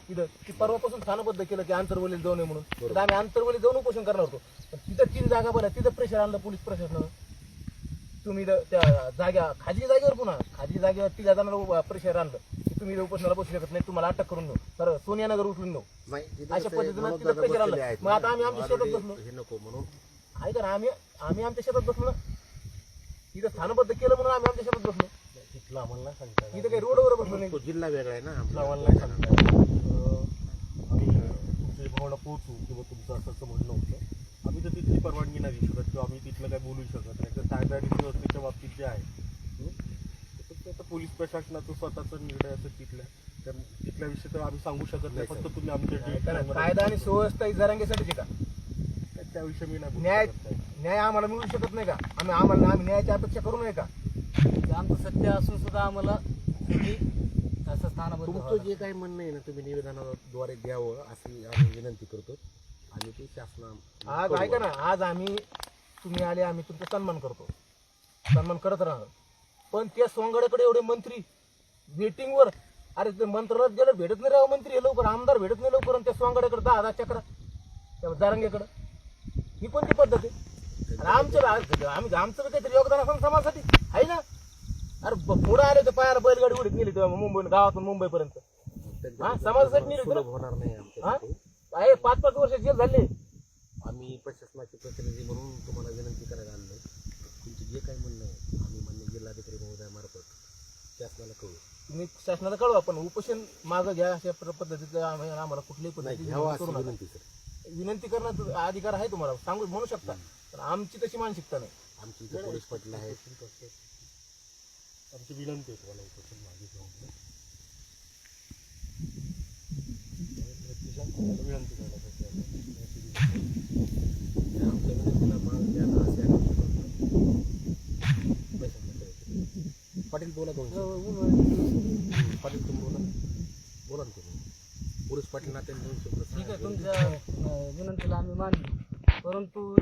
तिथं ती परवापासून स्थानबद्ध केलं की आंतरवलीला जाऊ नये म्हणून. तर आम्ही आंतरवली जाऊन उपोषण करणार होतो. पण तिथं 3 जागा बनल्या, तिथं प्रेशर आणलं पोलीस प्रशासनानं. तुम्ही त्या जागा खाजगी जागेवर पुन्हा खाजगी जागेवर 3 जणांना प्रेशर आणलं की तुम्ही उपोषणाला बसू शकत नाही, तुम्हाला अटक करून देऊ, तर सोनियानगर उचलून देऊ, अशा पद्धतीनं तिथं प्रेशर आणलं. मग आता आम्ही आमच्या शेतात बसलो. नको म्हणून ऐका ना, आम्ही आमच्या शेतात बसलो ना, तिथं स्थानबद्ध केलं म्हणून आम्ही आमच्या शेतात बसलो. तिथलं आम्हाला नाही सांगता इथं काही रोडवर बसलो नाही. तो जिल्हा वेगळा आहे ना तिथलं आपला. आम्हाला नाही सांगता आम्ही तुमच्या भावना पोहोचू किंवा तुमचं असं म्हणणं होतं. आम्ही तर तिथली परवानगी नाही देऊ शकत किंवा आम्ही तिथलं काही बोलू शकत नाही. तर कायदा आणि सुव्यवस्थेच्या बाबतीत जे आहे तर आता पोलीस प्रशासनाचा स्वतःचा निर्णय असेल तिथल्या विषयी तर आम्ही सांगू शकत नाही. फक्त तुम्ही आमच्या कायदा आणि सुव्यवस्था ही जरांगीसाठीच आहे का? त्याविषयी मी नाही न्याय बोलू शकत नाही. न्याय आम्हाला मिळू शकत नाही का? आम्ही न्यायाची अपेक्षा करू नये का? आमचं सत्य असून सुद्धा आम्हाला असं स्थानाबद्ध तुमचं जे काही म्हणणं आहे ना तुम्ही निवेदनाद्वारे द्यावं अशी आम्ही विनंती करतो आणि ते शासना आज ऐका ना, आज तुम्ही आले, आम्ही तुमचा सन्मान करतो, सन्मान करत राहणार. पण त्या सोंगाड्याकडे एवढे मंत्री वेटिंगवर, अरे ते मंत्रालयात गेलं भेटत नाही राव मंत्री, हे लवकर आमदार भेटत नाही लवकर, आणि त्या सोंगाड्याकडे 10,000 चक्रा त्या जारंगेकडं. ही कोणती पद्धत आहे? आणि आमचं काहीतरी योगदान असं समाजासाठी आहे ना. अरे पुढे आले तर पायाला बैलगाडी उडीत नेली तेव्हा मुंबई, गावातून मुंबईपर्यंत. हा, समाजासाठी नेली सुलभ होणार नाही आमच्या. आहे. 5-5 वर्ष जेल झाले. आम्ही प्रशासनाचे प्रतिनिधी म्हणून तुम्हाला विनंती करायला आलो. तुमचे जे काही म्हणणं आहे आम्ही मान्य जिल्हाधिकारी महोदयामार्फत शासनाला कळू. तुम्ही शासनाला कळवा, पण उपोषण मागं घ्या. अशा पद्धतीचं आम्हाला कुठलीही पद्धती घ्यावं करू अशी नका. विनंती सर. विनंती करण्याचा अधिकार आहे तुम्हाला, सांगू म्हणू शकता, पण आमची तशी मानसिकता नाही. आमची इथे पोलीस पाटील आहेत. आमची विनंती आहे तुम्हाला उपोषण मागे घेऊन विनंती करण्यासाठी आमच्या विनंतीला मान द्यायला असे आम्ही करतो. पाटील बोला दोन पाटील तुम्ही बोला ना तुम्ही. पोलीस पाटील ना त्यांनी 2 शब्द ठीक आहे. सांगा. तुमच्या विनंतीला आम्ही मानली, परंतु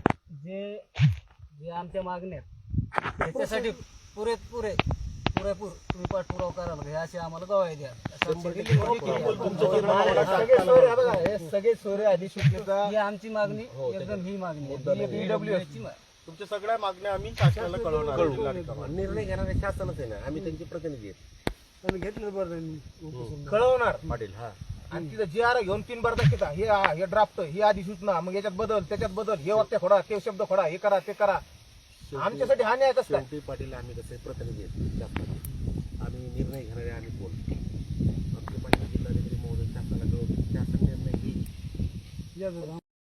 जे आमच्या मागण्या आहेत त्याच्यासाठी पुरेपूर तुम्ही पाठपुरावा करायला पाहिजे, अशी आम्हाला गवाही द्या. सगळे सोयरे अधिसूचनेचा ही आमची मागणी एकदम ही मागणी आहे. तुमच्या सगळ्या मागण्या आम्ही शासनाला कळवणार आहे. निर्णय घेणारे शासनच आहे ना, आम्ही त्यांचे प्रतिनिधी आहेत. कळवणार. पाटील हा आणि तिथं जी आर घेऊन 3 बरदास्त हे ड्राफ्ट, ही अधिसूचना, मग याच्यात बदल, त्याच्यात बदल, हे वाक्य खोडा, ते शब्द खोडा, हे करा, ते करा. आमच्यासाठी हा न्याय कसं काय? शेवटी पाटील आम्ही कसे प्रतिनिधी आहेत शासनाचे. आम्ही निर्णय घेणारे आम्ही कोण? आमचे पाटील जिल्हाधिकारी महोदय शासनाला कळवतो, शासन निर्णय घेईल.